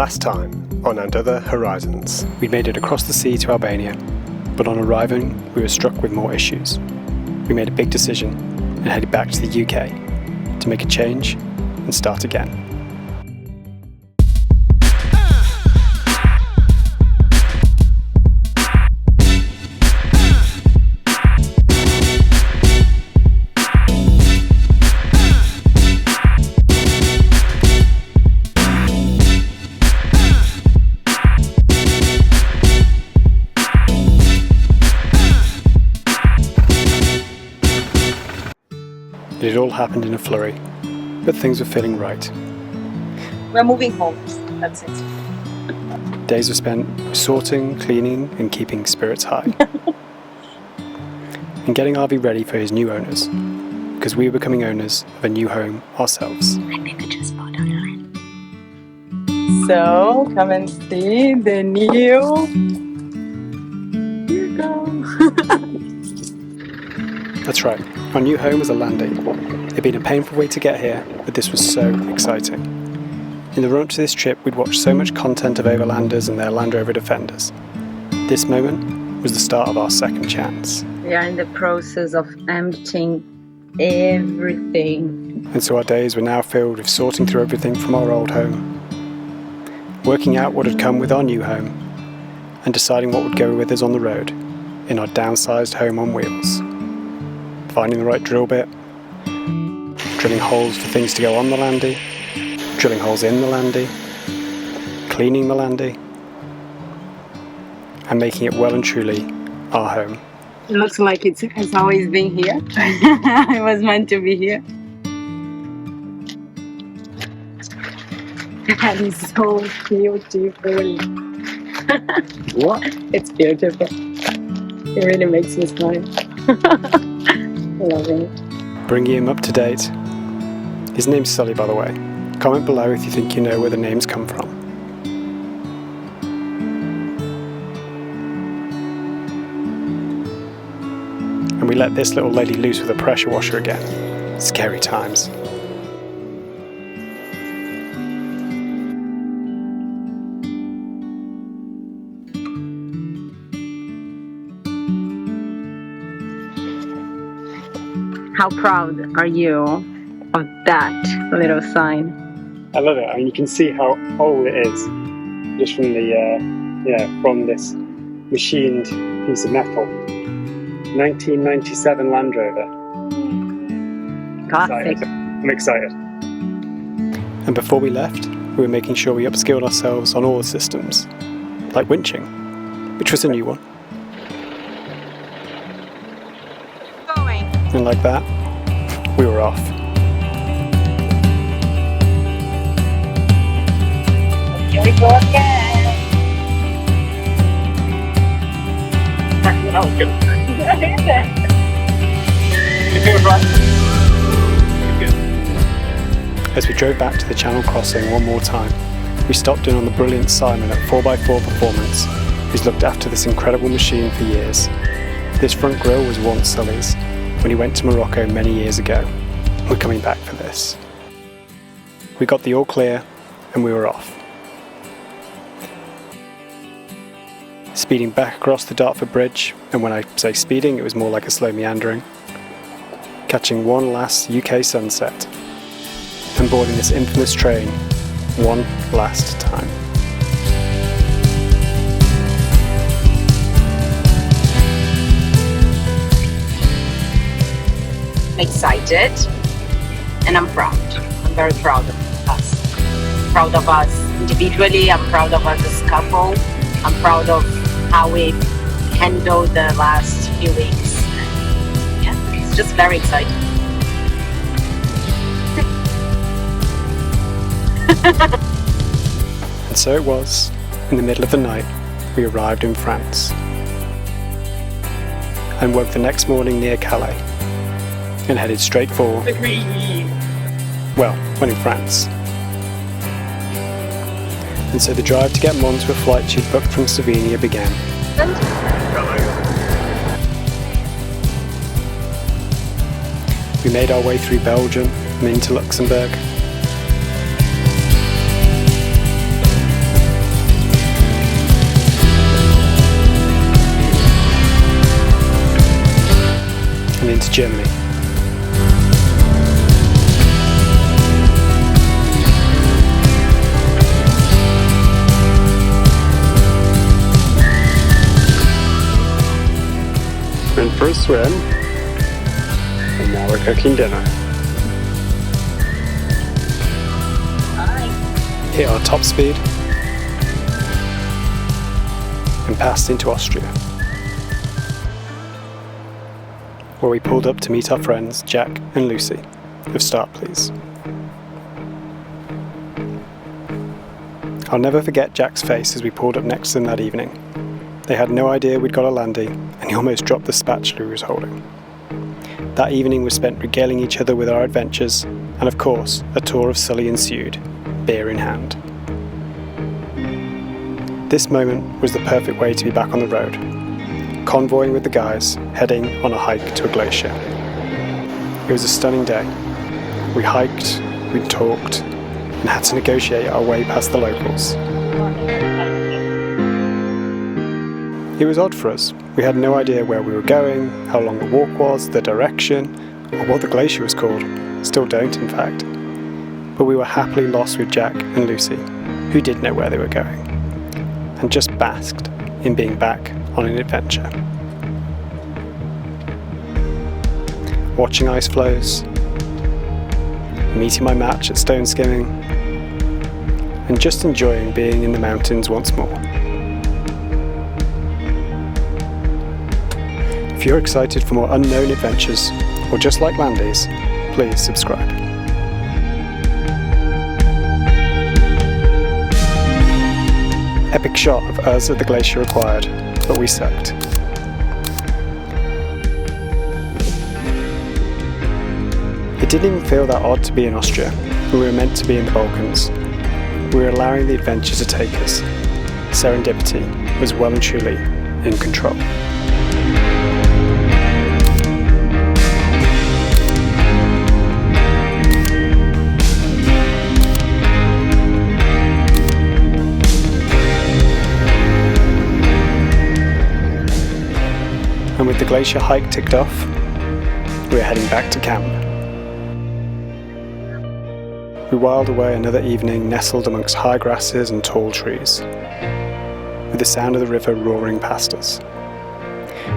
Last time on Under the Horizons, we made it across the sea to Albania, but on arriving we were struck with more issues. We made a big decision and headed back to the UK to make a change and start again. It had all happened in a flurry, but things were feeling right. We're moving home, that's it. Days were spent sorting, cleaning and keeping spirits high. And getting Arvi ready for his new owners, because we were becoming owners of a new home ourselves. My baby just bought online. So, come and see the new... Here you go. That's right, our new home was a landing. It had been a painful way to get here, but this was so exciting. In the run up to this trip, we'd watched so much content of Overlanders and their Land Rover Defenders. This moment was the start of our second chance. We are in the process of emptying everything. And so our days were now filled with sorting through everything from our old home, working out what had come with our new home, and deciding what would go with us on the road in our downsized home on wheels. Finding the right drill bit, drilling holes for things to go on the landy, drilling holes in the landy, cleaning the landy, and making it well and truly our home. It looks like it has always been here. It was meant to be here. That is so beautiful. What? It's beautiful. It really makes me smile. Love it. Bringing him up to date. His name's Sully, by the way. Comment below if you think you know where the names come from. And we let this little lady loose with a pressure washer again. Scary times. How proud are you of that little sign? I love it. I mean, you can see how old it is just from the from this machined piece of metal. 1997 Land Rover. Classic. I'm excited. And before we left, we were making sure we upskilled ourselves on all the systems, like winching, which was a new one. And like that, we were off. Here we go again. As we drove back to the Channel crossing one more time, we stopped in on the brilliant Simon at 4x4 Performance, who's looked after this incredible machine for years. This front grille was once Sully's, when he went to Morocco many years ago. We're coming back for this. We got the all clear and we were off. Speeding back across the Dartford Bridge, and when I say speeding it was more like a slow meandering, catching one last UK sunset and boarding this infamous train one last time. Excited, and I'm proud. I'm very proud of us. Proud of us individually, I'm proud of us as a couple. I'm proud of how we handled the last few weeks. Yeah, it's just very exciting. And so it was, in the middle of the night, we arrived in France and woke the next morning near Calais and headed straight for, well, when in France. And so the drive to get Mon to a flight she'd booked from Slovenia began. We made our way through Belgium and into Luxembourg. and into Germany. Went for a swim, and now we're cooking dinner. Hit our top speed and passed into Austria, where we pulled up to meet our friends Jack and Lucy of Start.Please. I'll never forget Jack's face as we pulled up next to them that evening. They had no idea we'd got a landy, and he almost dropped the spatula he was holding. That evening was spent regaling each other with our adventures, and of course, a tour of Sully ensued, beer in hand. This moment was the perfect way to be back on the road, convoying with the guys, heading on a hike to a glacier. It was a stunning day. We hiked, we talked, and had to negotiate our way past the locals. It was odd for us. We had no idea where we were going, how long the walk was, the direction, or what the glacier was called. Still don't, in fact. But we were happily lost with Jack and Lucy, who did know where they were going, and just basked in being back on an adventure. Watching ice floes, meeting my match at stone skimming, and just enjoying being in the mountains once more. If you're excited for more unknown adventures, or just like landies, please subscribe. Epic shot of us at the glacier required, but we sucked. It didn't even feel that odd to be in Austria. We were meant to be in the Balkans. We were allowing the adventure to take us. Serendipity was well and truly in control. And with the Glacier Hike ticked off, we're heading back to camp. We whiled away another evening nestled amongst high grasses and tall trees, with the sound of the river roaring past us.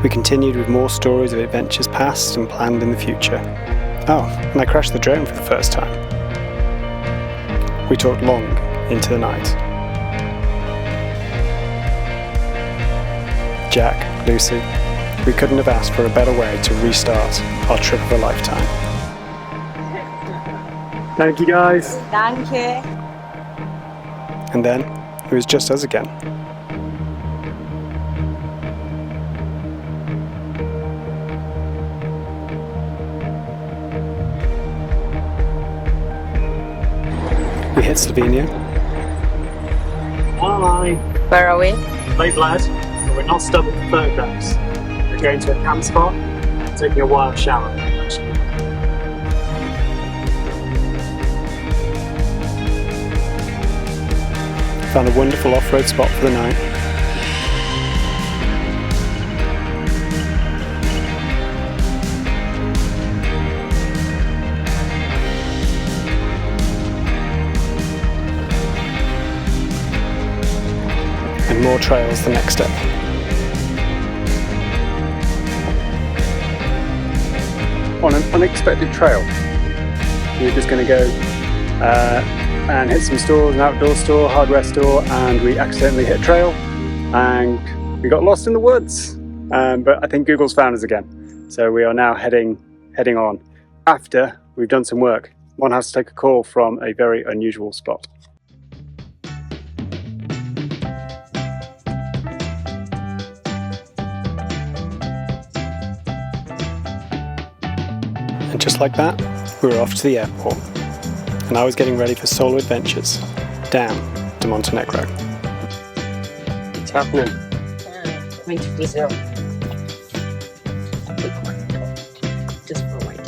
We continued with more stories of adventures past and planned in the future. Oh, and I crashed the drone for the first time. We talked long into the night. Jack, Lucy, we couldn't have asked for a better way to restart our trip of a lifetime. Thank you guys. Thank you. And then it was just us again. We hit Slovenia. Hi. Where are we? Late lad, but we're not stuck with the photographs. We're going to a camp spot, taking a wild shower, actually. Found a wonderful off-road spot for the night. And more trails the next day. On an unexpected trail. We were just going to go and hit some stores, an outdoor store, hardware store, and we accidentally hit a trail and we got lost in the woods. But I think Google's found us again. So we are now heading on after we've done some work. One has to take a call from a very unusual spot. And just like that, we were off to the airport, and I was getting ready for solo adventures down to Montenegro. What's happening? Going to Brazil. Just for a while.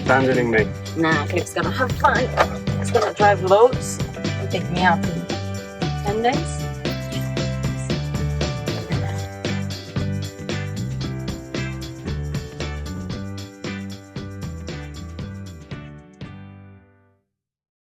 Abandoning me. Nah, Philip's gonna have fun. He's gonna drive loads and pick me up in 10 days.